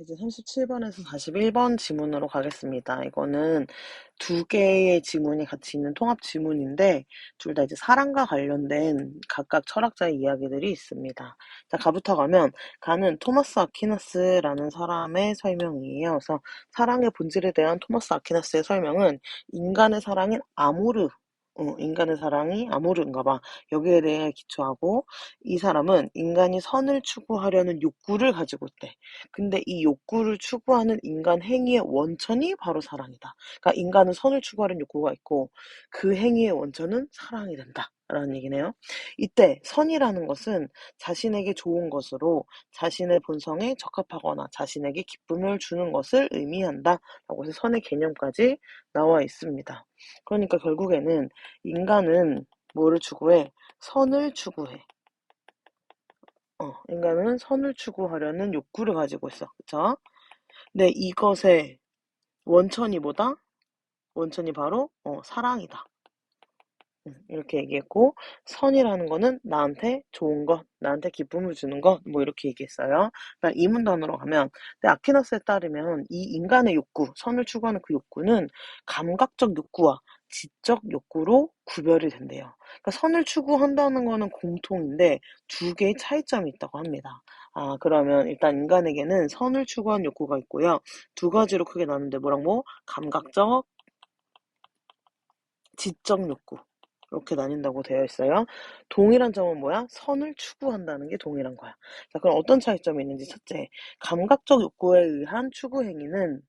이제 37번에서 41번 지문으로 가겠습니다. 이거는 두 개의 지문이 같이 있는 통합 지문인데, 둘 다 이제 사랑과 관련된 각각 철학자의 이야기들이 있습니다. 자, 가부터 가면, 가는 토마스 아퀴나스라는 사람의 설명이에요. 그래서 사랑의 본질에 대한 토마스 아퀴나스의 설명은 인간의 사랑인 아모르, 인간의 사랑이 아모르인가 봐. 여기에 대해 기초하고, 이 사람은 인간이 선을 추구하려는 욕구를 가지고 있대. 근데 이 욕구를 추구하는 인간 행위의 원천이 바로 사랑이다. 그러니까 인간은 선을 추구하는 욕구가 있고 그 행위의 원천은 사랑이 된다. 라는 얘기네요. 이때 선이라는 것은 자신에게 좋은 것으로 자신의 본성에 적합하거나 자신에게 기쁨을 주는 것을 의미한다. 라고 해서 선의 개념까지 나와 있습니다. 그러니까 결국에는 인간은 뭐를 추구해? 선을 추구해. 인간은 선을 추구하려는 욕구를 가지고 있어. 그쵸? 네, 이것의 원천이 뭐다? 원천이 바로 사랑이다. 이렇게 얘기했고, 선이라는 거는 나한테 좋은 것, 나한테 기쁨을 주는 것, 뭐 이렇게 얘기했어요. 그러니까 이 문단으로 가면, 근데 아퀴나스에 따르면 이 인간의 욕구, 선을 추구하는 그 욕구는 감각적 욕구와 지적 욕구로 구별이 된대요. 그러니까 선을 추구한다는 거는 공통인데 두 개의 차이점이 있다고 합니다. 아, 그러면 일단 인간에게는 선을 추구하는 욕구가 있고요. 두 가지로 크게 나누는데 뭐랑 뭐? 감각적, 지적 욕구. 이렇게 나뉜다고 되어 있어요. 동일한 점은 뭐야? 선을 추구한다는 게 동일한 거야. 자, 그럼 어떤 차이점이 있는지 첫째, 감각적 욕구에 의한 추구 행위는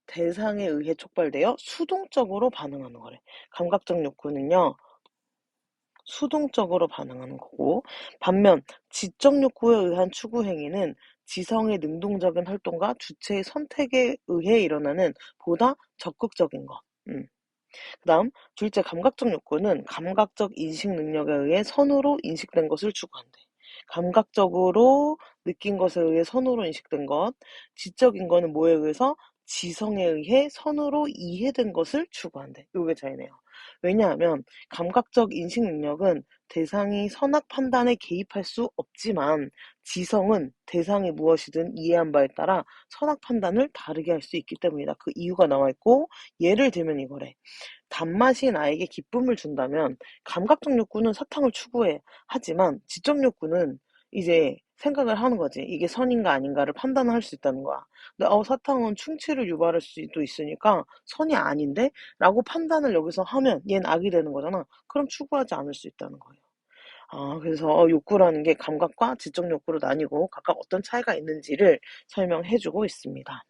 대상에 의해 촉발되어 수동적으로 반응하는 거래. 감각적 욕구는요, 수동적으로 반응하는 거고, 반면 지적 욕구에 의한 추구 행위는 지성의 능동적인 활동과 주체의 선택에 의해 일어나는 보다 적극적인 것. 그다음 둘째 감각적 욕구는 감각적 인식 능력에 의해 선으로 인식된 것을 추구한대. 감각적으로 느낀 것에 의해 선으로 인식된 것, 지적인 거는 뭐에 의해서 지성에 의해 선으로 이해된 것을 추구한대. 요게 차이네요. 왜냐하면 감각적 인식 능력은 대상이 선악 판단에 개입할 수 없지만 지성은 대상이 무엇이든 이해한 바에 따라 선악 판단을 다르게 할 수 있기 때문이다. 그 이유가 나와 있고 예를 들면 이거래. 단맛이 나에게 기쁨을 준다면 감각적 욕구는 사탕을 추구해. 하지만 지적 욕구는 이제 생각을 하는 거지. 이게 선인가 아닌가를 판단할 수 있다는 거야. 근데 사탕은 충치를 유발할 수도 있으니까 선이 아닌데? 라고 판단을 여기서 하면 얘는 악이 되는 거잖아. 그럼 추구하지 않을 수 있다는 거예요. 아, 그래서 욕구라는 게 감각과 지적 욕구로 나뉘고 각각 어떤 차이가 있는지를 설명해주고 있습니다.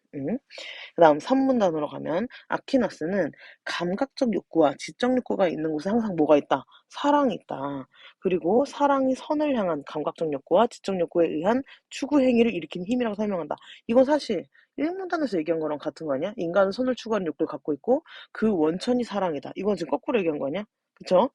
그다음 3문단으로 가면 아퀴나스는 감각적 욕구와 지적 욕구가 있는 곳에 항상 뭐가 있다? 사랑이 있다. 그리고 사랑이 선을 향한 감각적 욕구와 지적 욕구에 의한 추구 행위를 일으킨 힘이라고 설명한다. 이건 사실 1문단에서 얘기한 거랑 같은 거 아니야? 인간은 선을 추구하는 욕구를 갖고 있고 그 원천이 사랑이다. 이건 지금 거꾸로 얘기한 거 아니야? 그쵸?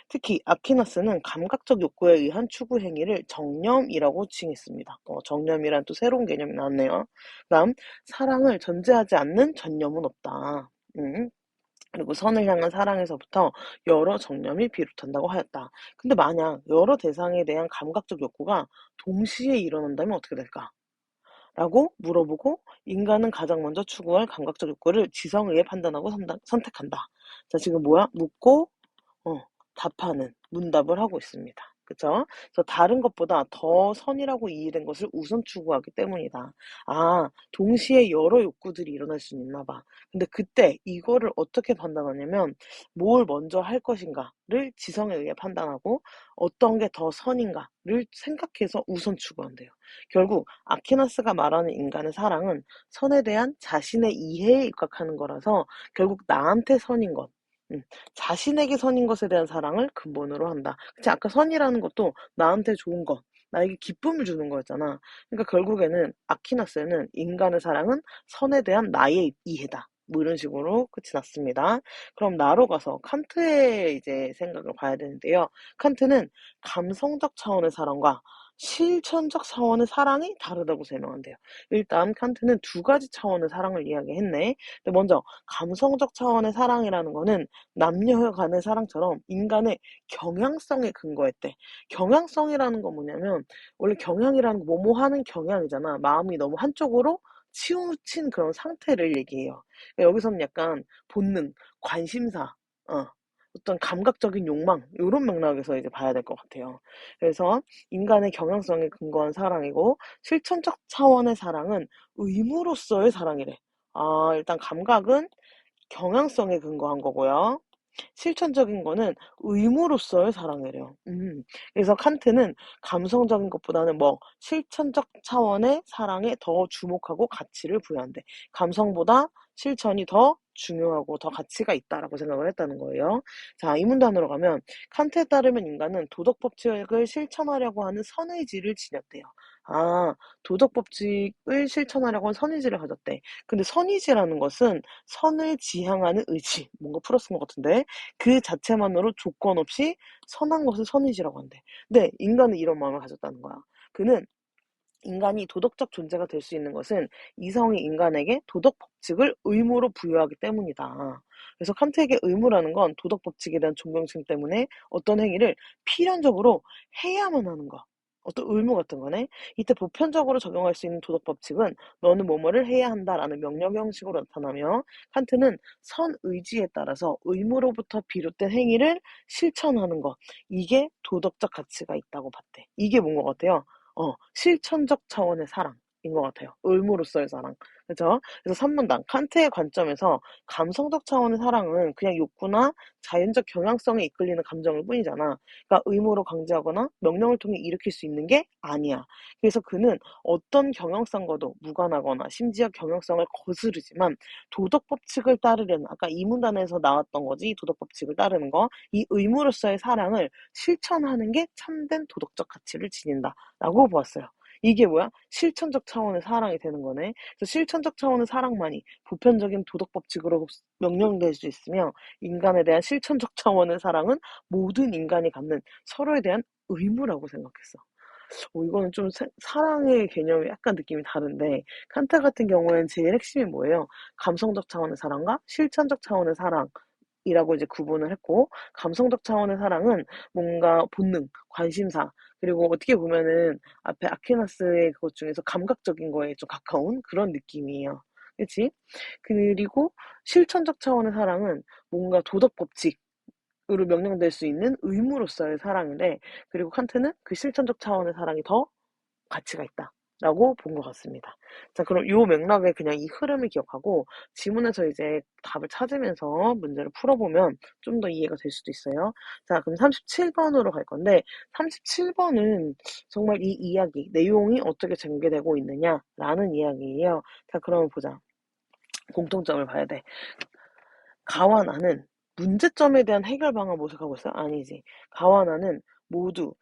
특히 아퀴나스는 감각적 욕구에 의한 추구 행위를 정념이라고 칭했습니다. 정념이란 또 새로운 개념이 나왔네요. 그다음 사랑을 전제하지 않는 전념은 없다. 그리고 선을 향한 사랑에서부터 여러 정념이 비롯한다고 하였다. 근데 만약 여러 대상에 대한 감각적 욕구가 동시에 일어난다면 어떻게 될까? 라고 물어보고 인간은 가장 먼저 추구할 감각적 욕구를 지성에 의해 판단하고 선택한다. 자, 지금 뭐야? 묻고 어, 답하는 문답을 하고 있습니다. 그쵸? 그래서 다른 것보다 더 선이라고 이해된 것을 우선 추구하기 때문이다. 아, 동시에 여러 욕구들이 일어날 수는 있나 봐. 근데 그때 이거를 어떻게 판단하냐면 뭘 먼저 할 것인가를 지성에 의해 판단하고 어떤 게 더 선인가를 생각해서 우선 추구한대요. 결국 아퀴나스가 말하는 인간의 사랑은 선에 대한 자신의 이해에 입각하는 거라서 결국 나한테 선인 것, 자신에게 선인 것에 대한 사랑을 근본으로 한다. 그치? 아까 선이라는 것도 나한테 좋은 것, 나에게 기쁨을 주는 거였잖아. 그러니까 결국에는 아퀴나스는 인간의 사랑은 선에 대한 나의 이해다. 뭐 이런 식으로 끝이 났습니다. 그럼 나로 가서 칸트의 이제 생각을 봐야 되는데요. 칸트는 감성적 차원의 사랑과 실천적 차원의 사랑이 다르다고 설명한대요. 일단 칸트는 두 가지 차원의 사랑을 이야기했네. 근데 먼저 감성적 차원의 사랑이라는 거는 남녀 간의 사랑처럼 인간의 경향성에 근거했대. 경향성이라는 건 뭐냐면 원래 경향이라는 거 뭐뭐 하는 경향이잖아. 마음이 너무 한쪽으로 치우친 그런 상태를 얘기해요. 그러니까 여기서는 약간 본능, 관심사, 어, 어떤 감각적인 욕망 요런 맥락에서 이제 봐야 될 것 같아요. 그래서 인간의 경향성에 근거한 사랑이고 실천적 차원의 사랑은 의무로서의 사랑이래. 아, 일단 감각은 경향성에 근거한 거고요. 실천적인 거는 의무로서의 사랑이래요. 그래서 칸트는 감성적인 것보다는 뭐 실천적 차원의 사랑에 더 주목하고 가치를 부여한대. 감성보다 실천이 더 중요하고 더 가치가 있다라고 생각을 했다는 거예요. 자, 이 문단으로 가면 칸트에 따르면 인간은 도덕 법칙을 실천하려고 하는 선의지를 지녔대요. 아, 도덕 법칙을 실천하려고 하는 선의지를 가졌대. 근데 선의지라는 것은 선을 지향하는 의지, 뭔가 풀어쓴 것 같은데 그 자체만으로 조건 없이 선한 것을 선의지라고 한대. 근데 인간은 이런 마음을 가졌다는 거야. 그는 인간이 도덕적 존재가 될 수 있는 것은 이성이 인간에게 도덕 법칙을 의무로 부여하기 때문이다. 그래서 칸트에게 의무라는 건 도덕 법칙에 대한 존경심 때문에 어떤 행위를 필연적으로 해야만 하는 거. 어떤 의무 같은 거네. 이때 보편적으로 적용할 수 있는 도덕 법칙은 너는 뭐뭐를 해야 한다라는 명령 형식으로 나타나며 칸트는 선의지에 따라서 의무로부터 비롯된 행위를 실천하는 것. 이게 도덕적 가치가 있다고 봤대. 이게 뭔 것 같아요? 실천적 차원의 사랑인 것 같아요. 의무로서의 사랑. 그죠? 그래서 3문단. 칸트의 관점에서 감성적 차원의 사랑은 그냥 욕구나 자연적 경향성에 이끌리는 감정일 뿐이잖아. 그러니까 의무로 강제하거나 명령을 통해 일으킬 수 있는 게 아니야. 그래서 그는 어떤 경향성과도 무관하거나 심지어 경향성을 거스르지만 도덕 법칙을 따르려는 아까 이 문단에서 나왔던 거지. 도덕 법칙을 따르는 거. 이 의무로서의 사랑을 실천하는 게 참된 도덕적 가치를 지닌다. 라고 보았어요. 이게 뭐야? 실천적 차원의 사랑이 되는 거네. 그래서 실천적 차원의 사랑만이 보편적인 도덕 법칙으로 명령될 수 있으며 인간에 대한 실천적 차원의 사랑은 모든 인간이 갖는 서로에 대한 의무라고 생각했어. 이거는 좀 사랑의 개념이 약간 느낌이 다른데 칸트 같은 경우에는 제일 핵심이 뭐예요? 감성적 차원의 사랑과 실천적 차원의 사랑이라고 이제 구분을 했고 감성적 차원의 사랑은 뭔가 본능, 관심사 그리고 어떻게 보면은 앞에 아퀴나스의 그것 중에서 감각적인 거에 좀 가까운 그런 느낌이에요. 그치? 그리고 실천적 차원의 사랑은 뭔가 도덕 법칙으로 명령될 수 있는 의무로서의 사랑인데 그리고 칸트는 그 실천적 차원의 사랑이 더 가치가 있다. 라고 본 것 같습니다. 자, 그럼 요 맥락에 그냥 이 흐름을 기억하고 지문에서 이제 답을 찾으면서 문제를 풀어보면 좀 더 이해가 될 수도 있어요. 자, 그럼 37번으로 갈 건데 37번은 정말 이 이야기, 내용이 어떻게 전개되고 있느냐라는 이야기예요. 자, 그러면 보자. 공통점을 봐야 돼. 가와 나는 문제점에 대한 해결 방안 모색하고 있어? 아니지. 가와 나는 모두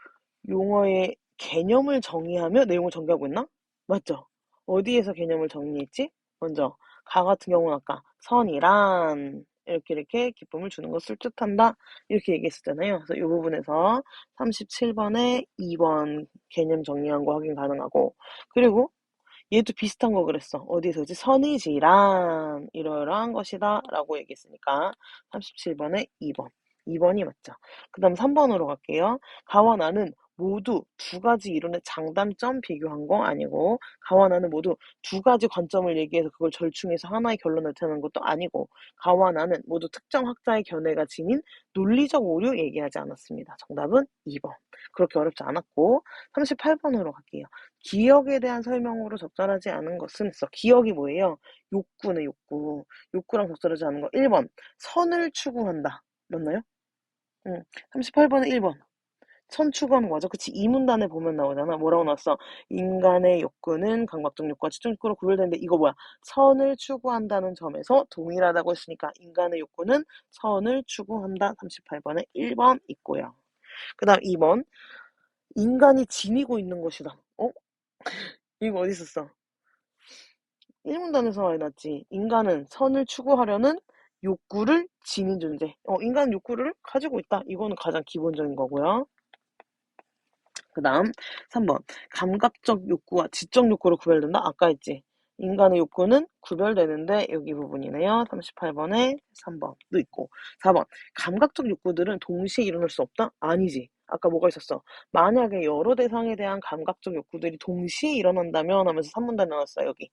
용어의 개념을 정의하며 내용을 전개하고 있나? 맞죠? 어디에서 개념을 정리했지? 먼저 가 같은 경우는 아까 선이란 이렇게 기쁨을 주는 것을 뜻한다 이렇게 얘기했었잖아요. 그래서 이 부분에서 37번에 2번 개념 정리한 거 확인 가능하고 그리고 얘도 비슷한 거 그랬어. 어디서 지 선의지란 이러이러한 것이다 라고 얘기했으니까 37번에 2번. 2번이 맞죠. 그 다음 3번으로 갈게요. 가와 나는 모두 두 가지 이론의 장단점 비교한 거 아니고 가와 나는 모두 두 가지 관점을 얘기해서 그걸 절충해서 하나의 결론을 내는 것도 아니고 가와 나는 모두 특정 학자의 견해가 지닌 논리적 오류 얘기하지 않았습니다. 정답은 2번. 그렇게 어렵지 않았고 38번으로 갈게요. 기억에 대한 설명으로 적절하지 않은 것은 있어. 기억이 뭐예요? 욕구네, 욕구. 욕구랑 적절하지 않은 거. 1번. 선을 추구한다. 맞나요? 응. 38번은 1번. 선 추구하는 거 맞아. 그치? 이 문단에 보면 나오잖아. 뭐라고 나왔어? 인간의 욕구는 강박적 욕구와 지적 욕구로 구별되는데 이거 뭐야? 선을 추구한다는 점에서 동일하다고 했으니까 인간의 욕구는 선을 추구한다. 38번에 1번 있고요. 그 다음 2번. 인간이 지니고 있는 것이다. 이거 어디 있었어? 1문단에서 많이 났지. 인간은 선을 추구하려는 욕구를 지닌 존재. 인간은 욕구를 가지고 있다. 이거는 가장 기본적인 거고요. 그 다음 3번. 감각적 욕구와 지적 욕구로 구별된다. 아까 했지. 인간의 욕구는 구별되는데 여기 부분이네요. 38번에 3번도 있고 4번. 감각적 욕구들은 동시에 일어날 수 없다? 아니지. 아까 뭐가 있었어? 만약에 여러 대상에 대한 감각적 욕구들이 동시에 일어난다면 하면서 3문단에 나왔어 여기.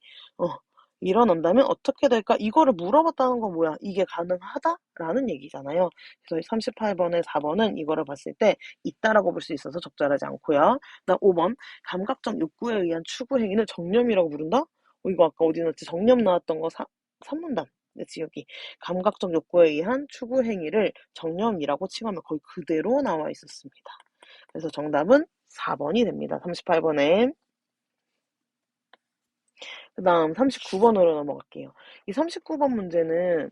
일어난다면 어떻게 될까? 이거를 물어봤다는 건 뭐야? 이게 가능하다라는 얘기잖아요. 그래서 38번에 4번은 이거를 봤을 때 있다라고 볼 수 있어서 적절하지 않고요. 그다음 5번 감각적 욕구에 의한 추구 행위는 정념이라고 부른다? 이거 아까 어디 나왔지? 정념 나왔던 거 3문단. 그치, 여기 감각적 욕구에 의한 추구 행위를 정념이라고 칭하면 거의 그대로 나와 있었습니다. 그래서 정답은 4번이 됩니다. 38번에. 그다음 39번으로 넘어갈게요. 이 39번 문제는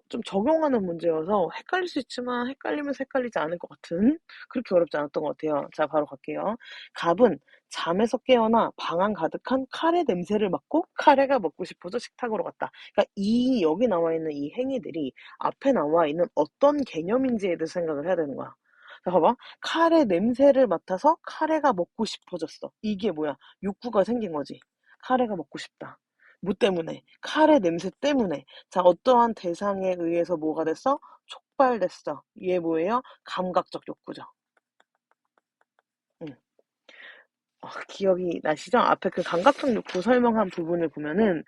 좀 적용하는 문제여서 헷갈릴 수 있지만 헷갈리면서 헷갈리지 않을 것 같은 그렇게 어렵지 않았던 것 같아요. 자, 바로 갈게요. 갑은 잠에서 깨어나 방 안 가득한 카레 냄새를 맡고 카레가 먹고 싶어서 식탁으로 갔다. 그러니까 이 여기 나와 있는 이 행위들이 앞에 나와 있는 어떤 개념인지에 대해서 생각을 해야 되는 거야. 자, 봐봐. 카레 냄새를 맡아서 카레가 먹고 싶어졌어. 이게 뭐야? 욕구가 생긴 거지. 카레가 먹고 싶다. 뭐 때문에? 카레 냄새 때문에. 자, 어떠한 대상에 의해서 뭐가 됐어? 촉발됐어. 이게 뭐예요? 감각적 욕구죠. 응. 기억이 나시죠? 앞에 그 감각적 욕구 설명한 부분을 보면은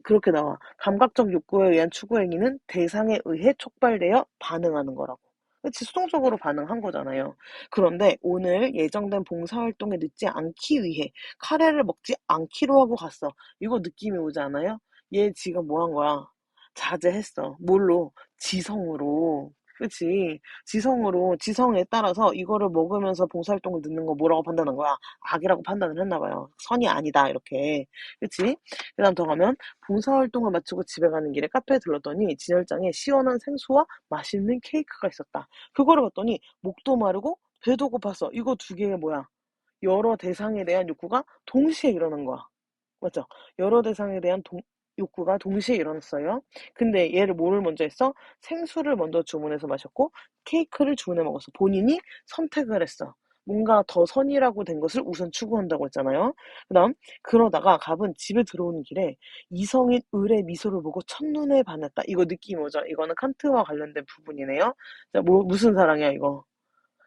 그렇게 나와. 감각적 욕구에 의한 추구 행위는 대상에 의해 촉발되어 반응하는 거라고. 그치, 수동적으로 반응한 거잖아요. 그런데 오늘 예정된 봉사활동에 늦지 않기 위해 카레를 먹지 않기로 하고 갔어. 이거 느낌이 오지 않아요? 얘 지금 뭐 한 거야? 자제했어. 뭘로? 지성으로. 그치? 지성으로, 지성에 따라서 이거를 먹으면서 봉사활동을 늦는 거 뭐라고 판단한 거야? 악이라고 판단을 했나 봐요. 선이 아니다, 이렇게. 그치? 그 다음 더 가면 봉사활동을 마치고 집에 가는 길에 카페에 들렀더니 진열장에 시원한 생수와 맛있는 케이크가 있었다. 그거를 봤더니 목도 마르고 배도 고팠어. 이거 두 개가 뭐야? 여러 대상에 대한 욕구가 동시에 일어난 거야. 맞죠? 여러 대상에 대한 욕구가 동시에 일어났어요. 근데 얘를 뭐를 먼저 했어? 생수를 먼저 주문해서 마셨고 케이크를 주문해 먹었어. 본인이 선택을 했어. 뭔가 더 선이라고 된 것을 우선 추구한다고 했잖아요. 그다음 그러다가 갑은 집에 들어오는 길에 이성인 을의 미소를 보고 첫눈에 반했다. 이거 느낌이 뭐죠? 이거는 칸트와 관련된 부분이네요. 자, 무슨 사랑이야 이거?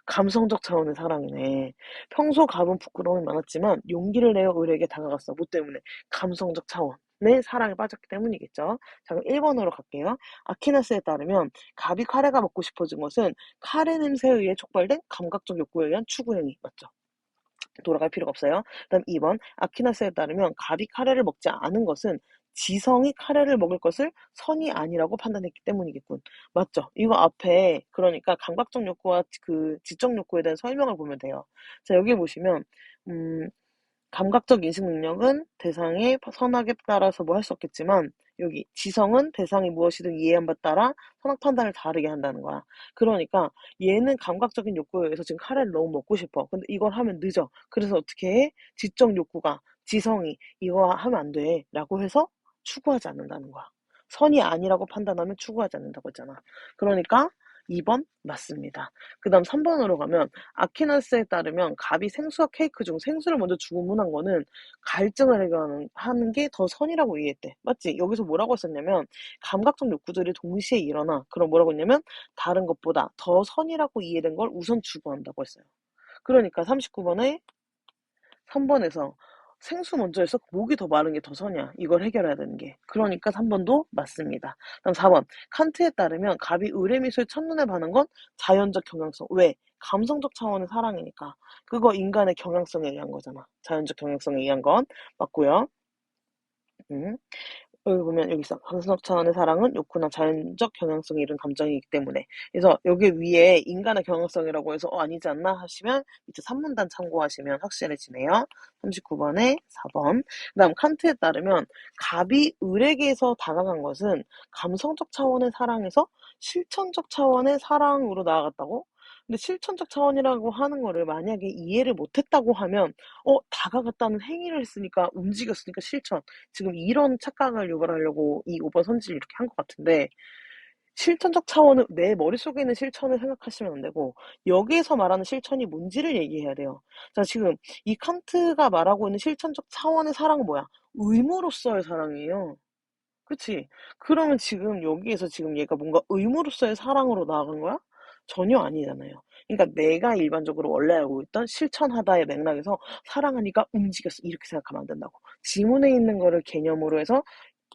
감성적 차원의 사랑이네. 평소 갑은 부끄러움이 많았지만 용기를 내어 을에게 다가갔어. 뭐 때문에? 감성적 차원의 사랑에 빠졌기 때문이겠죠. 자, 그럼 1번으로 갈게요. 아키나스에 따르면 갑이 카레가 먹고 싶어진 것은 카레 냄새에 의해 촉발된 감각적 욕구에 의한 추구행위. 맞죠? 돌아갈 필요가 없어요. 그다음 2번 아퀴나스에 따르면 갑이 카레를 먹지 않은 것은 지성이 카레를 먹을 것을 선이 아니라고 판단했기 때문이겠군. 맞죠? 이거 앞에 그러니까 감각적 욕구와 그 지적 욕구에 대한 설명을 보면 돼요. 자, 여기 보시면 음, 감각적 인식 능력은 대상의 선악에 따라서 뭐 할 수 없겠지만 여기 지성은 대상이 무엇이든 이해한 바 따라 선악 판단을 다르게 한다는 거야. 그러니까 얘는 감각적인 욕구에 의해서 지금 카레를 너무 먹고 싶어. 근데 이걸 하면 늦어. 그래서 어떻게 해? 지적 욕구가 지성이 이거 하면 안 돼. 라고 해서 추구하지 않는다는 거야. 선이 아니라고 판단하면 추구하지 않는다고 했잖아. 그러니까 2번 맞습니다. 그 다음 3번으로 가면 아퀴나스에 따르면 갑이 생수와 케이크 중 생수를 먼저 주문한 거는 갈증을 해결하는 게 더 선이라고 이해했대. 맞지? 여기서 뭐라고 했었냐면 감각적 욕구들이 동시에 일어나. 그럼 뭐라고 했냐면 다른 것보다 더 선이라고 이해된 걸 우선 추구한다고 했어요. 그러니까 39번에 3번에서 생수 먼저 해서 목이 더 마른 게 더 선이야. 이걸 해결해야 되는 게. 그러니까 3번도 맞습니다. 다음 4번. 칸트에 따르면 갑이 의뢰 미소에 첫눈에 반한 건 자연적 경향성. 왜? 감성적 차원의 사랑이니까. 그거 인간의 경향성에 의한 거잖아. 자연적 경향성에 의한 건 맞고요. 음. 여기 보면 여기 있어. 감성적 차원의 사랑은 욕구나 자연적 경향성이 이른 감정이기 때문에. 그래서 여기 위에 인간의 경향성이라고 해서 아니지 않나 하시면 밑에 3문단 참고하시면 확실해지네요. 39번에 4번. 그다음 칸트에 따르면 갑이 을에게서 다가간 것은 감성적 차원의 사랑에서 실천적 차원의 사랑으로 나아갔다고? 근데 실천적 차원이라고 하는 거를 만약에 이해를 못했다고 하면 다가갔다는 행위를 했으니까 움직였으니까 실천. 지금 이런 착각을 유발하려고 이 5번 선지를 이렇게 한 것 같은데 실천적 차원은 내 머릿속에 있는 실천을 생각하시면 안 되고 여기에서 말하는 실천이 뭔지를 얘기해야 돼요. 자, 지금 이 칸트가 말하고 있는 실천적 차원의 사랑은 뭐야? 의무로서의 사랑이에요. 그치? 그러면 지금 여기에서 지금 얘가 뭔가 의무로서의 사랑으로 나아간 거야? 전혀 아니잖아요. 그러니까 내가 일반적으로 원래 알고 있던 실천하다의 맥락에서 사랑하니까 움직였어. 이렇게 생각하면 안 된다고. 지문에 있는 거를 개념으로 해서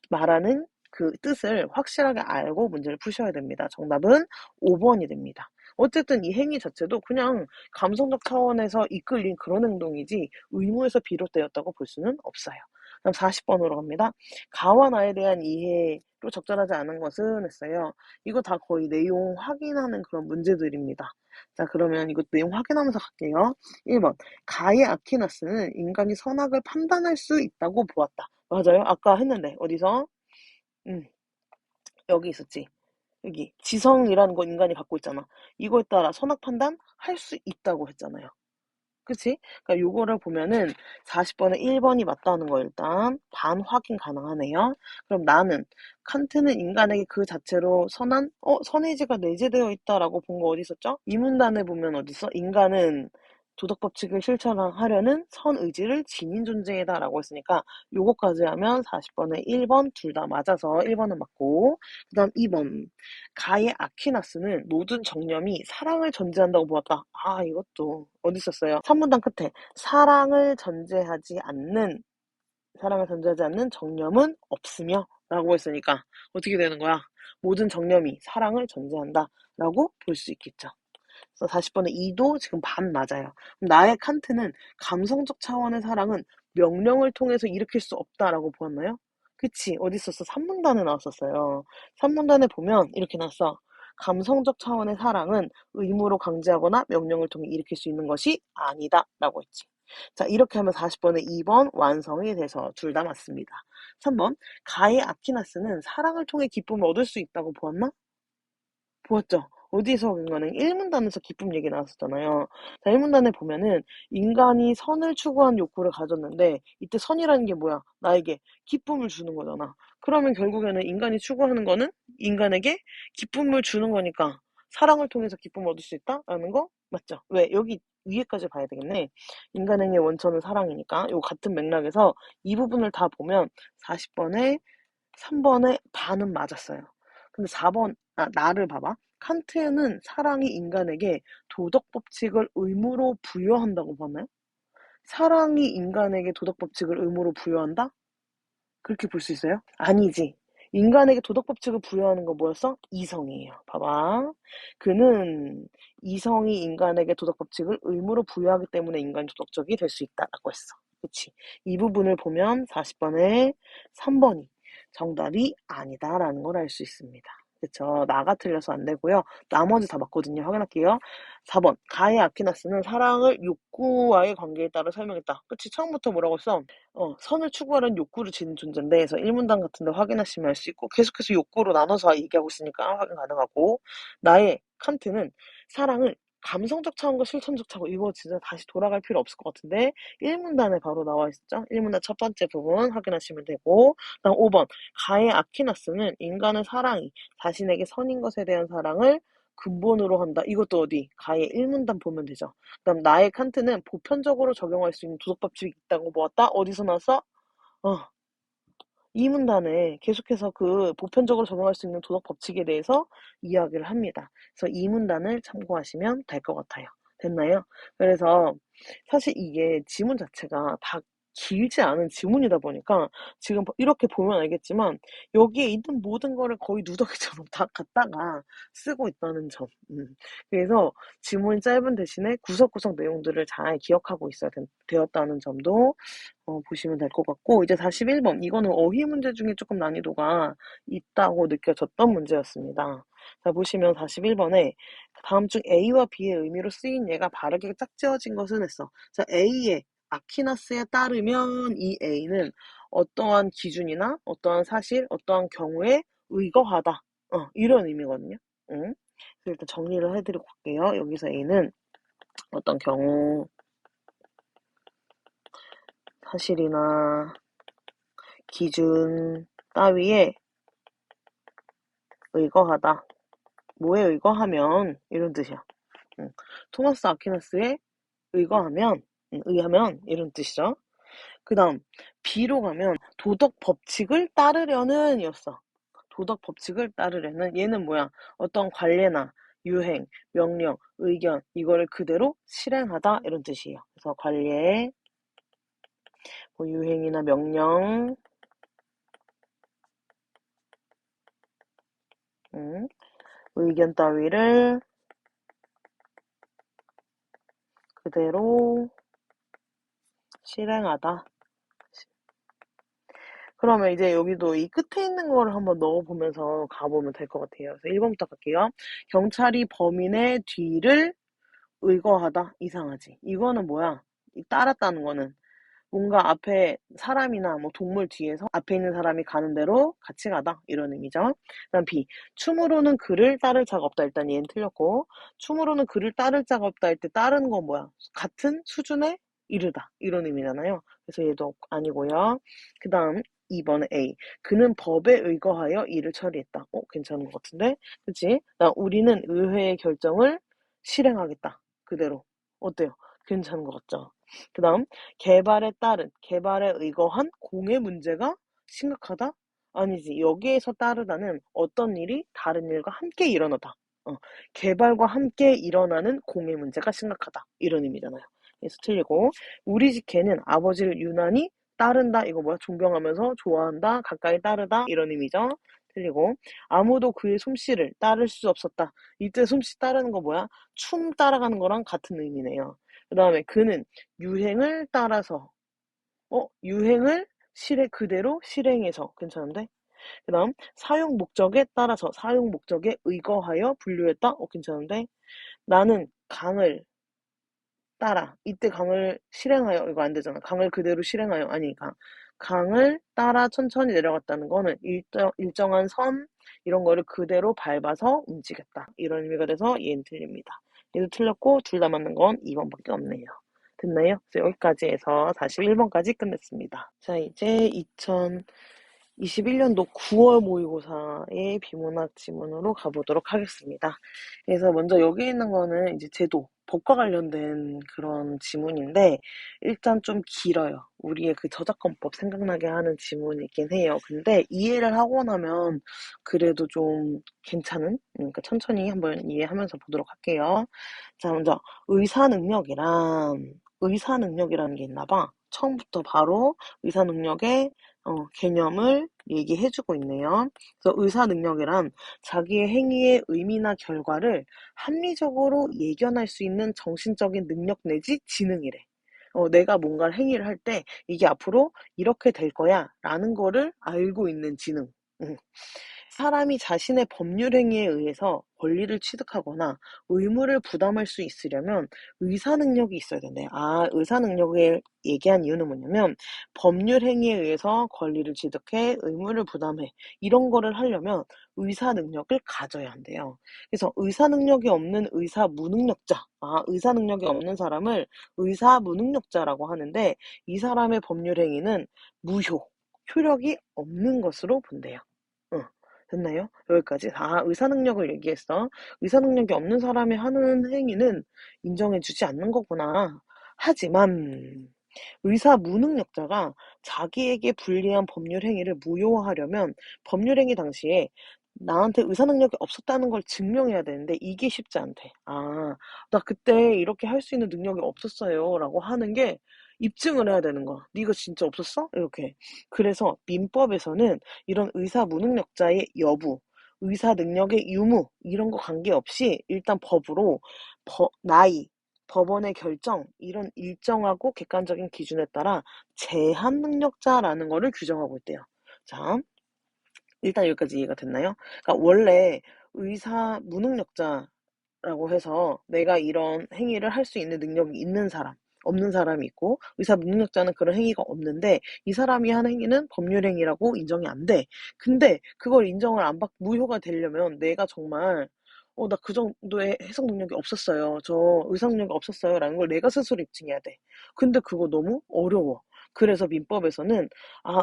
말하는 그 뜻을 확실하게 알고 문제를 푸셔야 됩니다. 정답은 5번이 됩니다. 어쨌든 이 행위 자체도 그냥 감성적 차원에서 이끌린 그런 행동이지 의무에서 비롯되었다고 볼 수는 없어요. 그럼 40번으로 갑니다. 가와 나에 대한 이해로 적절하지 않은 것은 했어요. 이거 다 거의 내용 확인하는 그런 문제들입니다. 자, 그러면 이거 내용 확인하면서 갈게요. 1번. 가의 아키나스는 인간이 선악을 판단할 수 있다고 보았다. 맞아요. 아까 했는데 어디서? 음, 여기 있었지. 여기 지성이라는 거 인간이 갖고 있잖아. 이거에 따라 선악 판단 할 수 있다고 했잖아요. 그치? 그러니까 요거를 보면은 40번에 1번이 맞다는 거 일단 반 확인 가능하네요. 그럼 나는 칸트는 인간에게 그 자체로 선의지가 내재되어 있다라고 본 거 어디 있었죠? 이 문단에 보면 어디 있어? 인간은 도덕 법칙을 실천하려는 선의지를 지닌 존재다라고 했으니까 요거까지 하면 40번에 1번 둘 다 맞아서 1번은 맞고 그다음 2번 가의 아퀴나스는 모든 정념이 사랑을 전제한다고 보았다. 아, 이것도 어디 있었어요? 3문단 끝에 사랑을 전제하지 않는 정념은 없으며 라고 했으니까 어떻게 되는 거야? 모든 정념이 사랑을 전제한다 라고 볼 수 있겠죠. 그래서 40번에 2도 지금 반 맞아요. 나의 칸트는 감성적 차원의 사랑은 명령을 통해서 일으킬 수 없다라고 보았나요? 그치? 어디 있었어? 3문단에 나왔었어요. 3문단에 보면 이렇게 나왔어. 감성적 차원의 사랑은 의무로 강제하거나 명령을 통해 일으킬 수 있는 것이 아니다 라고 했지. 자, 이렇게 하면 40번에 2번 완성이 돼서 둘 다 맞습니다. 3번 가의 아키나스는 사랑을 통해 기쁨을 얻을 수 있다고 보았나? 보았죠? 어디서 그거는 1문단에서 기쁨 얘기 나왔었잖아요. 자, 1문단에 보면은 인간이 선을 추구한 욕구를 가졌는데 이때 선이라는 게 뭐야? 나에게 기쁨을 주는 거잖아. 그러면 결국에는 인간이 추구하는 거는 인간에게 기쁨을 주는 거니까 사랑을 통해서 기쁨을 얻을 수 있다라는 거 맞죠? 왜? 여기 위에까지 봐야 되겠네. 인간행위의 원천은 사랑이니까 요 같은 맥락에서 이 부분을 다 보면 40번에 3번에 반은 맞았어요. 근데 4번, 나를 봐봐. 칸트는 사랑이 인간에게 도덕 법칙을 의무로 부여한다고 봤나요? 사랑이 인간에게 도덕 법칙을 의무로 부여한다? 그렇게 볼 수 있어요? 아니지. 인간에게 도덕 법칙을 부여하는 건 뭐였어? 이성이에요. 봐봐. 그는 이성이 인간에게 도덕 법칙을 의무로 부여하기 때문에 인간이 도덕적이 될 수 있다라고 했어. 그치? 이 부분을 보면 40번에 3번이 정답이 아니다라는 걸 알 수 있습니다. 그쵸? 나가 틀려서 안 되고요. 나머지 다 맞거든요. 확인할게요. 4번. 가의 아키나스는 사랑을 욕구와의 관계에 따라 설명했다. 그치? 처음부터 뭐라고 했어? 선을 추구하는 욕구를 지닌 존재인데, 그래서 1문단 같은데 확인하시면 알 수 있고, 계속해서 욕구로 나눠서 얘기하고 있으니까 확인 가능하고, 나의 칸트는 사랑을 감성적 차원과 실천적 차원, 이거 진짜 다시 돌아갈 필요 없을 것 같은데, 1문단에 바로 나와 있었죠? 1문단 첫 번째 부분 확인하시면 되고, 다음 5번. 가의 아키나스는 인간의 사랑이 자신에게 선인 것에 대한 사랑을 근본으로 한다. 이것도 어디? 가의 1문단 보면 되죠. 그다음 나의 칸트는 보편적으로 적용할 수 있는 도덕 법칙이 있다고 보았다. 어디서 나왔어? 어, 이 문단에 계속해서 그 보편적으로 적용할 수 있는 도덕 법칙에 대해서 이야기를 합니다. 그래서 이 문단을 참고하시면 될 것 같아요. 됐나요? 그래서 사실 이게 지문 자체가 다 길지 않은 지문이다 보니까 지금 이렇게 보면 알겠지만 여기에 있는 모든 거를 거의 누더기처럼 다 갖다가 쓰고 있다는 점. 그래서 지문이 짧은 대신에 구석구석 내용들을 잘 기억하고 있어야 되었다는 점도 보시면 될 것 같고, 이제 41번. 이거는 어휘 문제 중에 조금 난이도가 있다고 느껴졌던 문제였습니다. 자, 보시면 41번에 다음 중 A와 B의 의미로 쓰인 예가 바르게 짝지어진 것은 했어. 자, A의 아퀴나스에 따르면 이 A는 어떠한 기준이나 어떠한 사실, 어떠한 경우에 의거하다. 이런 의미거든요. 응? 그래서 일단 정리를 해드리고 갈게요. 여기서 A는 어떤 경우, 사실이나 기준 따위에 의거하다. 뭐에 의거하면 이런 뜻이야. 토마스 아퀴나스에 의하면 이런 뜻이죠. 그 다음 B로 가면 도덕 법칙을 따르려는 이었어. 도덕 법칙을 따르려는 얘는 뭐야? 어떤 관례나 유행, 명령, 의견 이거를 그대로 실행하다 이런 뜻이에요. 그래서 관리에 뭐 유행이나 명령, 의견 따위를 그대로 실행하다. 그러면 이제 여기도 이 끝에 있는 거를 한번 넣어보면서 가보면 될 것 같아요. 그래서 1번부터 갈게요. 경찰이 범인의 뒤를 의거하다. 이상하지. 이거는 뭐야? 이 따랐다는 거는 뭔가 앞에 사람이나 뭐 동물 뒤에서 앞에 있는 사람이 가는 대로 같이 가다 이런 의미죠. 그다음 B. 춤으로는 그를 따를 자가 없다. 일단 얘는 틀렸고 춤으로는 그를 따를 자가 없다 할 때 따르는 건 뭐야? 같은 수준에 이르다 이런 의미잖아요. 그래서 얘도 아니고요. 그다음 2번 A. 그는 법에 의거하여 일을 처리했다. 괜찮은 것 같은데? 그치? 우리는 의회의 결정을 실행하겠다. 그대로. 어때요? 괜찮은 것 같죠? 그 다음, 개발에 따른, 개발에 의거한 공해 문제가 심각하다? 아니지. 여기에서 따르다는 어떤 일이 다른 일과 함께 일어나다. 어, 개발과 함께 일어나는 공해 문제가 심각하다. 이런 의미잖아요. 그래서 틀리고, 우리 집 개는 아버지를 유난히 따른다. 이거 뭐야? 존경하면서 좋아한다. 가까이 따르다. 이런 의미죠. 틀리고, 아무도 그의 솜씨를 따를 수 없었다. 이때 솜씨 따르는 거 뭐야? 춤 따라가는 거랑 같은 의미네요. 그 다음에 그는 유행을 따라서 유행을 그대로 실행해서 괜찮은데? 그 다음 사용 목적에 따라서 사용 목적에 의거하여 분류했다? 괜찮은데? 나는 강을 따라 이때 강을 실행하여 이거 안 되잖아. 강을 그대로 실행하여 아니 강을 따라 천천히 내려갔다는 거는 일정한 선 이런 거를 그대로 밟아서 움직였다. 이런 의미가 돼서 얘는 틀립니다. 얘도 틀렸고 둘 다 맞는 건 2번밖에 없네요. 됐나요? 그래서 여기까지 해서 41번까지 끝냈습니다. 자, 이제 2021년도 9월 모의고사의 비문학 지문으로 가보도록 하겠습니다. 그래서 먼저 여기 있는 거는 이제 제도, 법과 관련된 그런 지문인데 일단 좀 길어요. 우리의 그 저작권법 생각나게 하는 지문이 있긴 해요. 근데 이해를 하고 나면 그래도 좀 괜찮은? 그러니까 천천히 한번 이해하면서 보도록 할게요. 자, 먼저 의사능력이라는 게 있나 봐. 처음부터 바로 의사능력의 개념을 얘기해주고 있네요. 그래서 의사능력이란 자기의 행위의 의미나 결과를 합리적으로 예견할 수 있는 정신적인 능력 내지 지능이래. 내가 뭔가를 행위를 할 때 이게 앞으로 이렇게 될 거야 라는 거를 알고 있는 지능. 응. 사람이 자신의 법률 행위에 의해서 권리를 취득하거나 의무를 부담할 수 있으려면 의사 능력이 있어야 된대. 의사 능력을 얘기한 이유는 뭐냐면 법률 행위에 의해서 권리를 취득해 의무를 부담해 이런 거를 하려면 의사 능력을 가져야 한대요. 그래서 의사 능력이 없는 의사 무능력자, 의사 능력이 없는 사람을 의사 무능력자라고 하는데 이 사람의 법률 행위는 효력이 없는 것으로 본대요. 응. 됐나요? 여기까지. 의사 능력을 얘기했어. 의사 능력이 없는 사람이 하는 행위는 인정해주지 않는 거구나. 하지만 의사 무능력자가 자기에게 불리한 법률 행위를 무효화하려면 법률 행위 당시에 나한테 의사 능력이 없었다는 걸 증명해야 되는데 이게 쉽지 않대. 나 그때 이렇게 할 수 있는 능력이 없었어요. 라고 하는 게 입증을 해야 되는 거야. 네가 진짜 없었어? 이렇게. 그래서 민법에서는 이런 의사 무능력자의 여부, 의사 능력의 유무 이런 거 관계없이 일단 법으로 나이, 법원의 결정 이런 일정하고 객관적인 기준에 따라 제한 능력자라는 거를 규정하고 있대요. 자, 일단 여기까지 이해가 됐나요? 그러니까 원래 의사 무능력자라고 해서 내가 이런 행위를 할 수 있는 능력이 있는 사람, 없는 사람이 있고 의사 무능력자는 그런 행위가 없는데 이 사람이 하는 행위는 법률 행위라고 인정이 안 돼. 근데 그걸 인정을 안 받고 무효가 되려면 내가 정말 나 그 정도의 해석 능력이 없었어요. 저 의사 능력이 없었어요. 라는 걸 내가 스스로 입증해야 돼. 근데 그거 너무 어려워. 그래서 민법에서는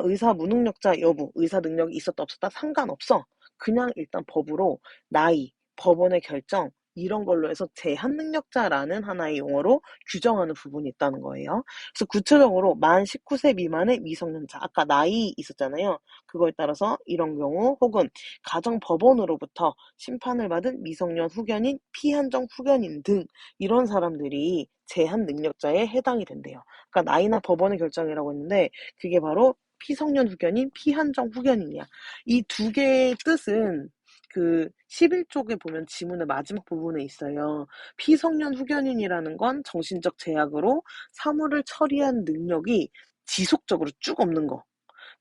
의사 무능력자 여부, 의사 능력이 있었다 없었다 상관없어. 그냥 일단 법으로 나이, 법원의 결정 이런 걸로 해서 제한능력자라는 하나의 용어로 규정하는 부분이 있다는 거예요. 그래서 구체적으로 만 19세 미만의 미성년자, 아까 나이 있었잖아요. 그거에 따라서 이런 경우 혹은 가정법원으로부터 심판을 받은 미성년 후견인, 피한정 후견인 등 이런 사람들이 제한능력자에 해당이 된대요. 그러니까 나이나 법원의 결정이라고 했는데 그게 바로 피성년 후견인, 피한정 후견인이야. 이 두 개의 뜻은 그 11쪽에 보면 지문의 마지막 부분에 있어요. 피성년 후견인이라는 건 정신적 제약으로 사물을 처리한 능력이 지속적으로 쭉 없는 거.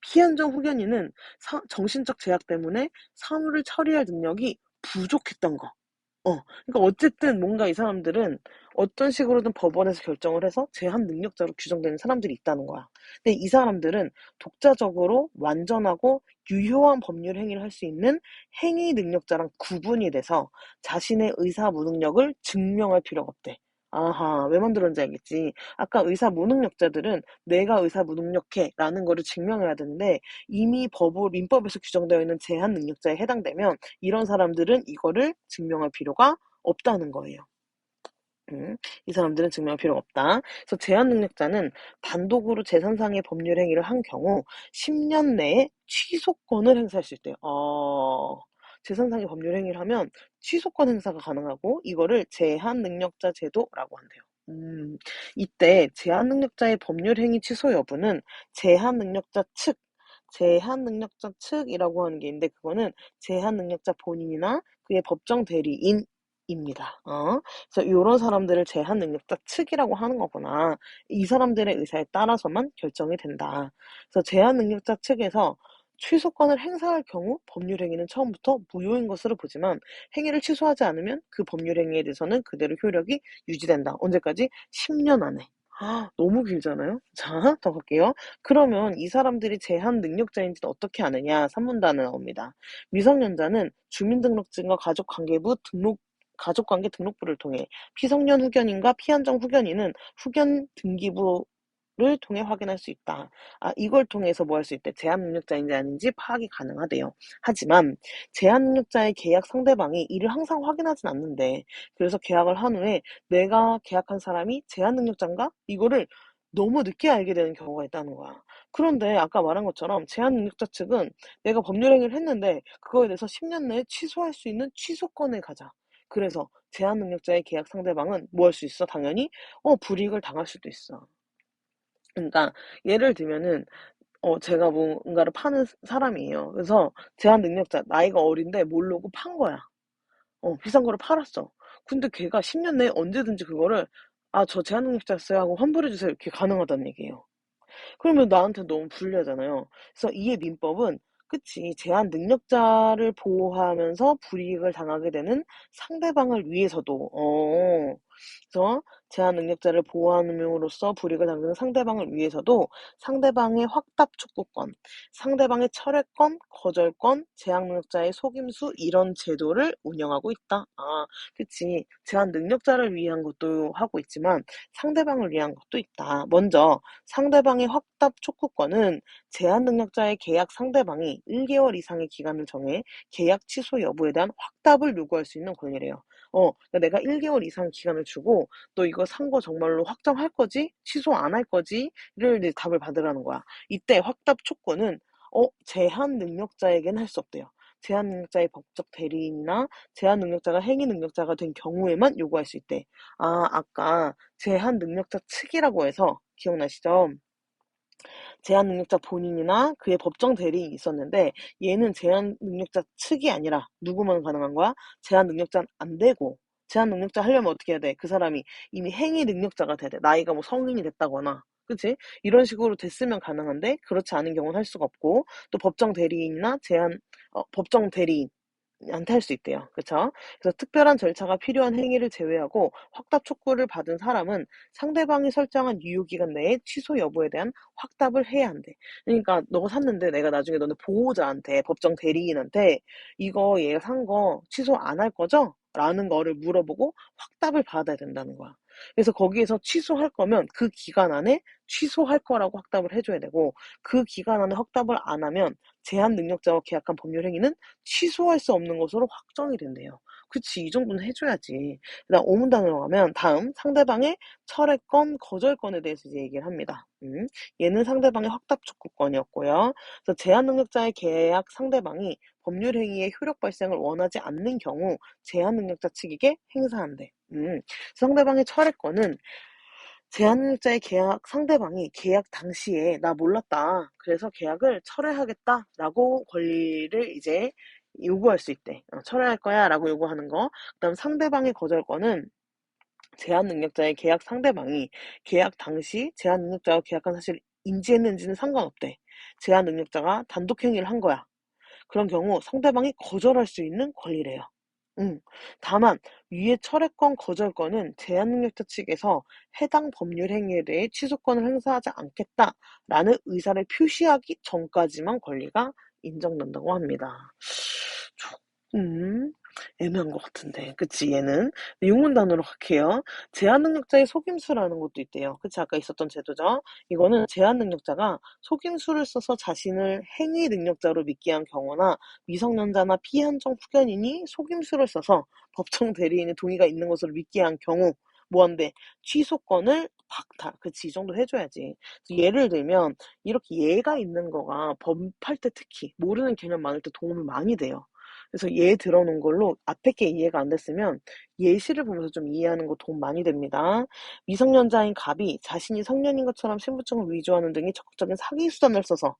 피한정 후견인은 정신적 제약 때문에 사물을 처리할 능력이 부족했던 거. 그러니까 어쨌든 뭔가 이 사람들은 어떤 식으로든 법원에서 결정을 해서 제한 능력자로 규정되는 사람들이 있다는 거야. 근데 이 사람들은 독자적으로 완전하고 유효한 법률 행위를 할 수 있는 행위 능력자랑 구분이 돼서 자신의 의사 무능력을 증명할 필요가 없대. 아하, 왜 만들었는지 알겠지. 아까 의사 무능력자들은 내가 의사 무능력해 라는 거를 증명해야 되는데 이미 민법에서 규정되어 있는 제한 능력자에 해당되면 이런 사람들은 이거를 증명할 필요가 없다는 거예요. 이 사람들은 증명할 필요가 없다. 그래서 제한 능력자는 단독으로 재산상의 법률 행위를 한 경우 10년 내에 취소권을 행사할 수 있대요. 재산상의 법률 행위를 하면 취소권 행사가 가능하고 이거를 제한 능력자 제도라고 한대요. 이때 제한 능력자의 법률 행위 취소 여부는 제한 능력자 측이라고 하는 게 있는데 그거는 제한 능력자 본인이나 그의 법정 대리인입니다. 그래서 이런 사람들을 제한 능력자 측이라고 하는 거구나. 이 사람들의 의사에 따라서만 결정이 된다. 그래서 제한 능력자 측에서 취소권을 행사할 경우 법률 행위는 처음부터 무효인 것으로 보지만 행위를 취소하지 않으면 그 법률 행위에 대해서는 그대로 효력이 유지된다. 언제까지? 10년 안에. 너무 길잖아요? 자, 더 갈게요. 그러면 이 사람들이 제한 능력자인지는 어떻게 아느냐? 산문단에 나옵니다. 미성년자는 주민등록증과 가족관계 등록부를 통해 피성년 후견인과 피한정 후견인은 후견 등기부를 통해 확인할 수 있다. 이걸 통해서 뭐 할 수 있대? 제한 능력자인지 아닌지 파악이 가능하대요. 하지만 제한 능력자의 계약 상대방이 이를 항상 확인하진 않는데 그래서 계약을 한 후에 내가 계약한 사람이 제한 능력자인가? 이거를 너무 늦게 알게 되는 경우가 있다는 거야. 그런데 아까 말한 것처럼 제한 능력자 측은 내가 법률 행위를 했는데 그거에 대해서 10년 내에 취소할 수 있는 취소권을 가져. 그래서 제한 능력자의 계약 상대방은 뭐 할 수 있어? 당연히 불이익을 당할 수도 있어. 그러니까 예를 들면은 제가 뭔가를 파는 사람이에요. 그래서 제한 능력자 나이가 어린데 모르고 판 거야. 비싼 거를 팔았어. 근데 걔가 10년 내에 언제든지 그거를 저 제한 능력자였어요 하고 환불해 주세요 이렇게 가능하다는 얘기예요. 그러면 나한테 너무 불리하잖아요. 그래서 이에 민법은 그치 제한 능력자를 보호하면서 불이익을 당하게 되는 상대방을 위해서도 그래서 제한 능력자를 보호함으로써 불이익을 당하는 상대방을 위해서도 상대방의 확답 촉구권, 상대방의 철회권, 거절권, 제한 능력자의 속임수 이런 제도를 운영하고 있다. 그치 제한 능력자를 위한 것도 하고 있지만 상대방을 위한 것도 있다. 먼저 상대방의 확답 촉구권은 제한 능력자의 계약 상대방이 1개월 이상의 기간을 정해 계약 취소 여부에 대한 확답을 요구할 수 있는 권리래요. 그러니까 내가 1개월 이상 기간을 주고 너 이거 산 거 정말로 확정할 거지? 취소 안 할 거지?를 이제 답을 받으라는 거야. 이때 확답 촉구는 제한 능력자에겐 할 수 없대요. 제한 능력자의 법적 대리인이나 제한 능력자가 행위 능력자가 된 경우에만 요구할 수 있대. 아까 제한 능력자 측이라고 해서 기억나시죠? 제한 능력자 본인이나 그의 법정 대리인이 있었는데 얘는 제한 능력자 측이 아니라 누구만 가능한 거야? 제한 능력자는 안 되고 제한 능력자 하려면 어떻게 해야 돼? 그 사람이 이미 행위 능력자가 돼야 돼. 나이가 뭐 성인이 됐다거나 그치? 이런 식으로 됐으면 가능한데 그렇지 않은 경우는 할 수가 없고 또 법정 대리인이나 법정 대리인 한테 할 수 있대요. 그쵸? 그래서 특별한 절차가 필요한 행위를 제외하고 확답 촉구를 받은 사람은 상대방이 설정한 유효기간 내에 취소 여부에 대한 확답을 해야 한대. 그러니까 너가 샀는데 내가 나중에 너네 보호자한테 법정 대리인한테 이거 얘가 산 거 취소 안 할 거죠? 라는 거를 물어보고 확답을 받아야 된다는 거야. 그래서 거기에서 취소할 거면 그 기간 안에 취소할 거라고 확답을 해줘야 되고 그 기간 안에 확답을 안 하면 제한 능력자와 계약한 법률 행위는 취소할 수 없는 것으로 확정이 된대요. 그치, 이 정도는 해줘야지. 그다음 오문단으로 가면 다음 상대방의 철회권, 거절권에 대해서 이제 얘기를 합니다. 얘는 상대방의 확답 촉구권이었고요. 그래서 제한 능력자의 계약 상대방이 법률 행위의 효력 발생을 원하지 않는 경우 제한 능력자 측에게 행사한대. 상대방의 철회권은 제한 능력자의 계약 상대방이 계약 당시에 나 몰랐다. 그래서 계약을 철회하겠다라고 권리를 이제 요구할 수 있대. 철회할 거야라고 요구하는 거. 그다음 상대방의 거절권은 제한 능력자의 계약 상대방이 계약 당시 제한 능력자와 계약한 사실을 인지했는지는 상관없대. 제한 능력자가 단독 행위를 한 거야. 그런 경우 상대방이 거절할 수 있는 권리래요. 다만 위의 철회권 거절권은 제한 능력자 측에서 해당 법률 행위에 대해 취소권을 행사하지 않겠다라는 의사를 표시하기 전까지만 권리가 인정된다고 합니다. 조금 애매한 것 같은데, 그치? 얘는 용문단으로 갈게요. 제한 능력자의 속임수라는 것도 있대요. 그치? 아까 있었던 제도죠. 이거는 제한 능력자가 속임수를 써서 자신을 행위 능력자로 믿게 한 경우나 미성년자나 피한정 후견인이 속임수를 써서 법정 대리인의 동의가 있는 것으로 믿게 한 경우 뭐한대? 취소권을 박탈. 그치, 이 정도 해줘야지. 예를 들면 이렇게 예가 있는 거가 법할 때 특히 모르는 개념 많을 때 도움이 많이 돼요. 그래서 예 들어놓은 걸로 앞에 게 이해가 안 됐으면 예시를 보면서 좀 이해하는 거 도움 많이 됩니다. 미성년자인 갑이 자신이 성년인 것처럼 신분증을 위조하는 등의 적극적인 사기 수단을 써서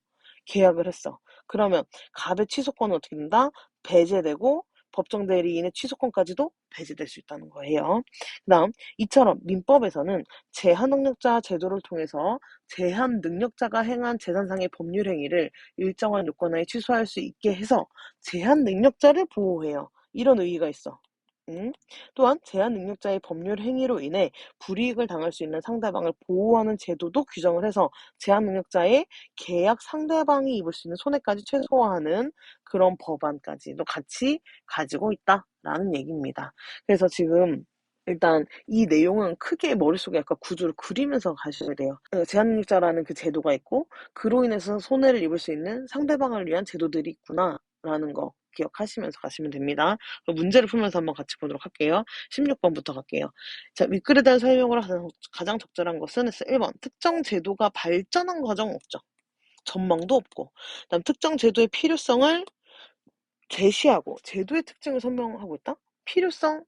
계약을 했어. 그러면 갑의 취소권은 어떻게 된다? 배제되고 법정 대리인의 취소권까지도 배제될 수 있다는 거예요. 그다음 이처럼 민법에서는 제한 능력자 제도를 통해서 제한 능력자가 행한 재산상의 법률 행위를 일정한 요건하에 취소할 수 있게 해서 제한 능력자를 보호해요. 이런 의의가 있어. 또한 제한 능력자의 법률 행위로 인해 불이익을 당할 수 있는 상대방을 보호하는 제도도 규정을 해서 제한 능력자의 계약 상대방이 입을 수 있는 손해까지 최소화하는 그런 법안까지도 같이 가지고 있다라는 얘기입니다. 그래서 지금 일단 이 내용은 크게 머릿속에 약간 구조를 그리면서 가셔야 돼요. 제한 능력자라는 그 제도가 있고 그로 인해서 손해를 입을 수 있는 상대방을 위한 제도들이 있구나라는 거 기억하시면서 가시면 됩니다. 문제를 풀면서 한번 같이 보도록 할게요. 16번부터 갈게요. 자, 윗글에 대한 설명으로 가장 적절한 것은 1번. 특정 제도가 발전한 과정 없죠. 전망도 없고. 그다음 특정 제도의 필요성을 제시하고 제도의 특징을 설명하고 있다? 필요성?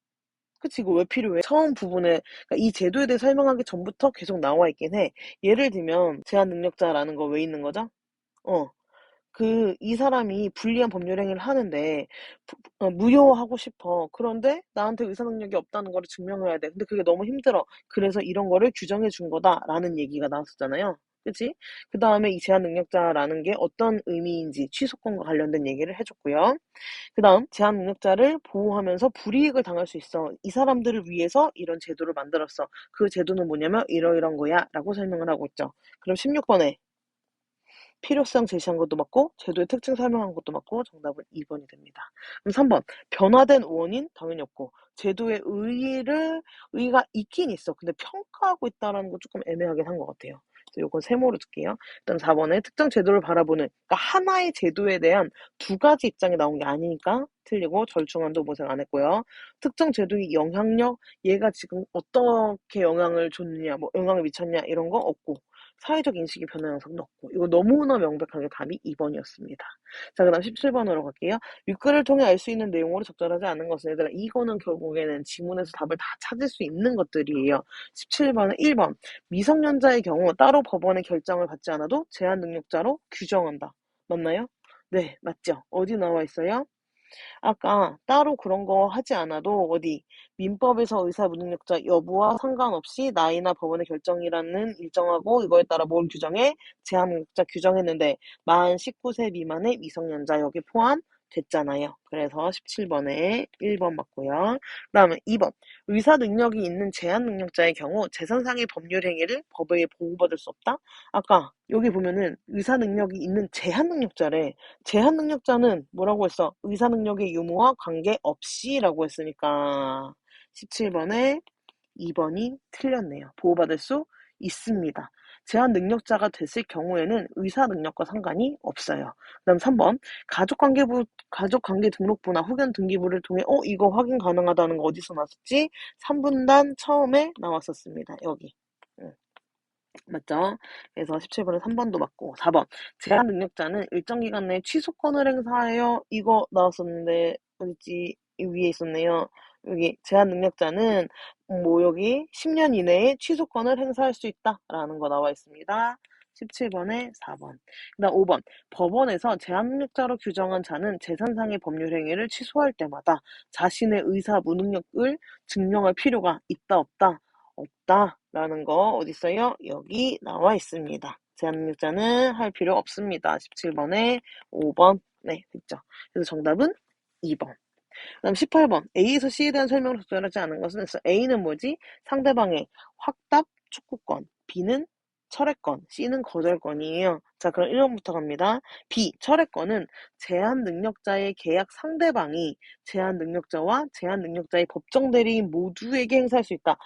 그치, 이거 왜 필요해? 처음 부분에, 그러니까 이 제도에 대해 설명하기 전부터 계속 나와 있긴 해. 예를 들면, 제한 능력자라는 거 왜 있는 거죠? 어, 이 사람이 불리한 법률 행위를 하는데 무효하고 싶어. 그런데 나한테 의사 능력이 없다는 거를 증명해야 돼. 근데 그게 너무 힘들어. 그래서 이런 거를 규정해 준 거다라는 얘기가 나왔었잖아요. 그치? 그 다음에 이 제한 능력자라는 게 어떤 의미인지 취소권과 관련된 얘기를 해줬고요. 그 다음 제한 능력자를 보호하면서 불이익을 당할 수 있어. 이 사람들을 위해서 이런 제도를 만들었어. 그 제도는 뭐냐면 이러이런 거야 라고 설명을 하고 있죠. 그럼 16번에 필요성 제시한 것도 맞고 제도의 특징 설명한 것도 맞고 정답은 2번이 됩니다. 그럼 3번 변화된 원인 당연히 없고 제도의 의의가 있긴 있어. 근데 평가하고 있다라는 거 조금 애매하긴 한 것 같아요. 그래서 이건 세모로 둘게요. 일단 4번에 특정 제도를 바라보는 그러니까 하나의 제도에 대한 두 가지 입장이 나온 게 아니니까 틀리고 절충안도 모색 안 했고요. 특정 제도의 영향력 얘가 지금 어떻게 영향을 줬느냐 뭐 영향을 미쳤냐 이런 거 없고 사회적 인식의 변화 영상도 없고 이거 너무나 명백하게 답이 2번이었습니다. 자, 그 다음 17번으로 갈게요. 윗글을 통해 알 수 있는 내용으로 적절하지 않은 것은 얘들아 이거는 결국에는 지문에서 답을 다 찾을 수 있는 것들이에요. 17번은 1번 미성년자의 경우 따로 법원의 결정을 받지 않아도 제한 능력자로 규정한다. 맞나요? 네, 맞죠. 어디 나와 있어요? 아까 따로 그런 거 하지 않아도 어디 민법에서 의사 무능력자 여부와 상관없이 나이나 법원의 결정이라는 일정하고 이거에 따라 뭘 규정해? 제한 능력자 규정했는데 만 19세 미만의 미성년자 여기 포함됐잖아요. 그래서 17번에 1번 맞고요. 그 다음에 2번 의사 능력이 있는 제한 능력자의 경우 재산상의 법률 행위를 법에 의해 보호받을 수 없다? 아까 여기 보면은 의사 능력이 있는 제한 능력자래. 제한 능력자는 뭐라고 했어? 의사 능력의 유무와 관계없이 라고 했으니까 17번에 2번이 틀렸네요. 보호받을 수 있습니다. 제한 능력자가 됐을 경우에는 의사 능력과 상관이 없어요. 그다음 3번 가족관계 등록부나 후견 등기부를 통해 이거 확인 가능하다는 거 어디서 나왔었지? 3분단 처음에 나왔었습니다. 여기. 응, 맞죠? 그래서 17번에 3번도 맞고 4번 제한 능력자는 일정 기간 내에 취소권을 행사하여 이거 나왔었는데 어딨지? 이 위에 있었네요. 여기 제한 능력자는 여기 10년 이내에 취소권을 행사할 수 있다라는 거 나와 있습니다. 17번에 4번. 그다음 5번. 법원에서 제한능력자로 규정한 자는 재산상의 법률 행위를 취소할 때마다 자신의 의사 무능력을 증명할 필요가 있다 없다? 없다라는 거 어디 있어요? 여기 나와 있습니다. 제한능력자는 할 필요 없습니다. 17번에 5번. 네, 됐죠. 그래서 정답은 2번. 그다음 18번. A에서 C에 대한 설명을 적절하지 않은 것은 A는 뭐지? 상대방의 확답 촉구권. B는 철회권. C는 거절권이에요. 자, 그럼 1번부터 갑니다. B. 철회권은 제한 능력자의 계약 상대방이 제한 능력자와 제한 능력자의 법정 대리인 모두에게 행사할 수 있다.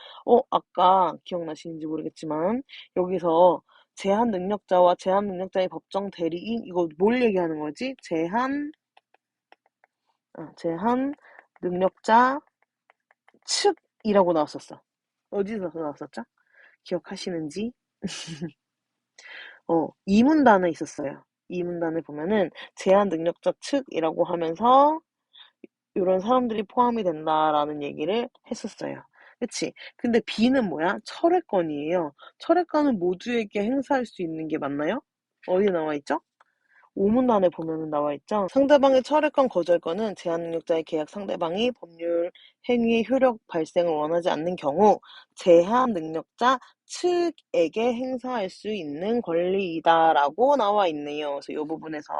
아까 기억나시는지 모르겠지만 여기서 제한 능력자와 제한 능력자의 법정 대리인 이거 뭘 얘기하는 거지? 제한 능력자 측이라고 나왔었어. 어디서 나왔었죠? 기억하시는지? 이문단에 있었어요. 이문단을 보면은 제한 능력자 측이라고 하면서 이런 사람들이 포함이 된다라는 얘기를 했었어요. 그치? 근데 B는 뭐야? 철회권이에요. 철회권은 모두에게 행사할 수 있는 게 맞나요? 어디 나와 있죠? 오문란에 보면은 나와 있죠. 상대방의 철회권 거절권은 제한능력자의 계약 상대방이 법률 행위의 효력 발생을 원하지 않는 경우 제한능력자 측에게 행사할 수 있는 권리이다라고 나와 있네요. 그래서 이 부분에서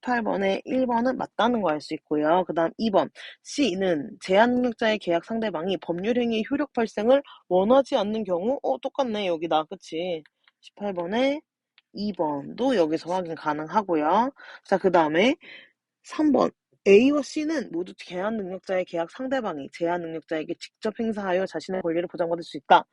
18번에 1번은 맞다는 거 알 수 있고요. 그 다음 2번 C는 제한능력자의 계약 상대방이 법률 행위의 효력 발생을 원하지 않는 경우 똑같네 여기다 그치? 18번에 2번도 여기서 확인 가능하고요. 자, 그 다음에 3번. A와 C는 모두 제한 능력자의 계약 상대방이 제한 능력자에게 직접 행사하여 자신의 권리를 보장받을 수 있다.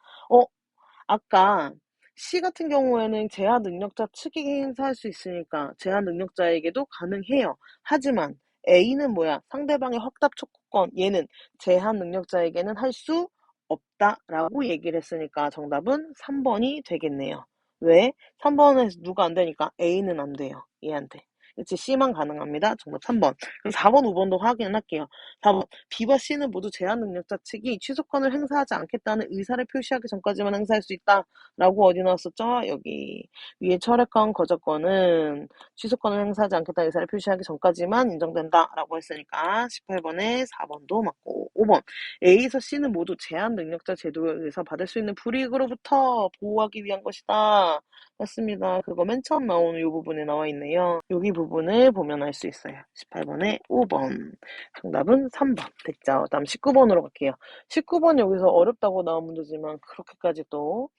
아까 C 같은 경우에는 제한 능력자 측에게 행사할 수 있으니까 제한 능력자에게도 가능해요. 하지만 A는 뭐야? 상대방의 확답 촉구권. 얘는 제한 능력자에게는 할 수 없다라고 얘기를 했으니까 정답은 3번이 되겠네요. 왜? 3번에서 누가 안 되니까 A는 안 돼요. 얘한테. 그치? C만 가능합니다. 정답 3번. 그럼 4번, 5번도 확인할게요. 4번. B와 C는 모두 제한 능력자 측이 취소권을 행사하지 않겠다는 의사를 표시하기 전까지만 행사할 수 있다. 라고 어디 나왔었죠? 여기. 위에 철회권, 거절권은 취소권을 행사하지 않겠다는 의사를 표시하기 전까지만 인정된다. 라고 했으니까 18번에 4번도 맞고 5번. A에서 C는 모두 제한 능력자 제도에 의해서 받을 수 있는 불이익으로부터 보호하기 위한 것이다. 맞습니다. 그거 맨 처음 나오는 이 부분에 나와 있네요. 여기 부분을 보면 알 수 있어요. 18번에 5번. 정답은 3번. 됐죠? 다음 19번으로 갈게요. 19번 여기서 어렵다고 나온 문제지만 그렇게까지 또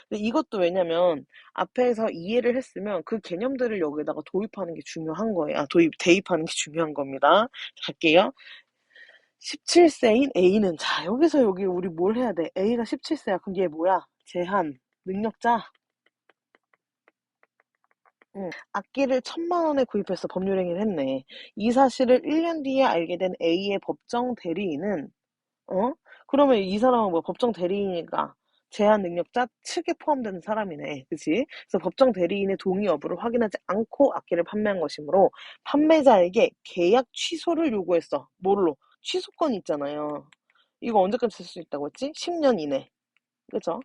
근데 이것도 왜냐면 앞에서 이해를 했으면 그 개념들을 여기다가 도입하는 게 중요한 거예요. 대입하는 게 중요한 겁니다. 갈게요. 17세인 A는 여기서 우리 뭘 해야 돼? A가 17세야. 그럼 얘 뭐야? 제한 능력자. 악기를 1,000만 원에 구입해서 법률행위를 했네. 이 사실을 1년 뒤에 알게 된 A의 법정 대리인은 그러면 이 사람은 뭐 법정 대리인이니까 제한 능력자 측에 포함되는 사람이네. 그치? 그래서 법정 대리인의 동의 여부를 확인하지 않고 악기를 판매한 것이므로 판매자에게 계약 취소를 요구했어. 뭘로? 취소권 있잖아요. 이거 언제까지 쓸 수 있다고 했지? 10년 이내. 그죠?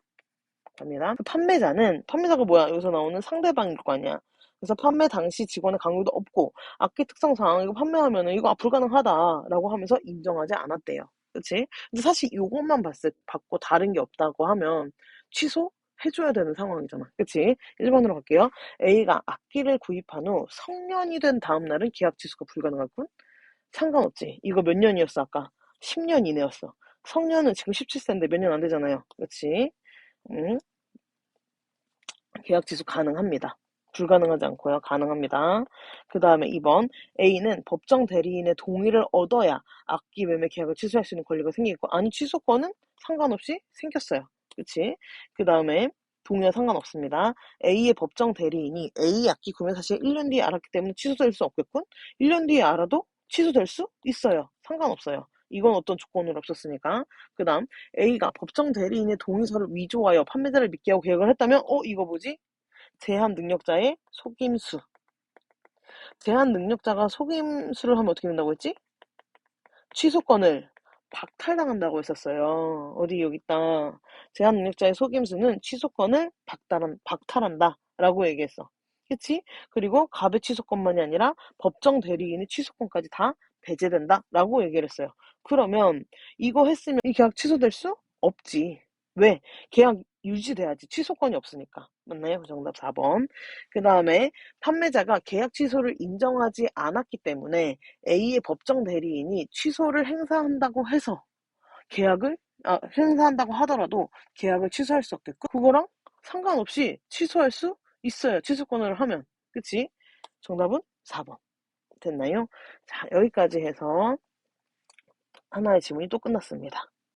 갑니다. 판매자가 뭐야? 여기서 나오는 상대방일 거 아니야. 그래서 판매 당시 직원의 강요도 없고 악기 특성상 이거 판매하면은 이거 불가능하다라고 하면서 인정하지 않았대요. 그치? 근데 사실 이것만 받고 다른 게 없다고 하면 취소해줘야 되는 상황이잖아. 그치? 1번으로 갈게요. A가 악기를 구입한 후 성년이 된 다음 날은 계약 취소가 불가능하군? 상관없지. 이거 몇 년이었어, 아까? 10년 이내였어. 성년은 지금 17세인데 몇 년 안 되잖아요. 그치? 응? 계약 취소 가능합니다. 불가능하지 않고요. 가능합니다. 그 다음에 2번. A는 법정 대리인의 동의를 얻어야 악기 매매 계약을 취소할 수 있는 권리가 생기고, 아니, 취소권은 상관없이 생겼어요. 그치? 그 다음에 동의와 상관없습니다. A의 법정 대리인이 A 악기 구매 사실 1년 뒤에 알았기 때문에 취소될 수 없겠군? 1년 뒤에 알아도 취소될 수 있어요. 상관없어요. 이건 어떤 조건으로 없었으니까. 그 다음 A가 법정 대리인의 동의서를 위조하여 판매자를 믿게 하고 계약을 했다면 이거 뭐지? 제한 능력자의 속임수. 제한 능력자가 속임수를 하면 어떻게 된다고 했지? 취소권을 박탈당한다고 했었어요. 어디 여기 있다. 제한 능력자의 속임수는 취소권을 박탈한다 라고 얘기했어. 그치? 그리고 갑의 취소권만이 아니라 법정 대리인의 취소권까지 다 배제된다 라고 얘기를 했어요. 그러면 이거 했으면 이 계약 취소될 수 없지. 왜? 계약 유지돼야지. 취소권이 없으니까. 맞나요? 정답 4번. 그 다음에 판매자가 계약 취소를 인정하지 않았기 때문에 A의 법정 대리인이 취소를 행사한다고 해서 행사한다고 하더라도 계약을 취소할 수 없게끔 그거랑 상관없이 취소할 수 있어요. 취소권을 하면. 그치? 정답은 4번. 됐나요? 자, 여기까지 해서 하나의 지문이 또 끝났습니다.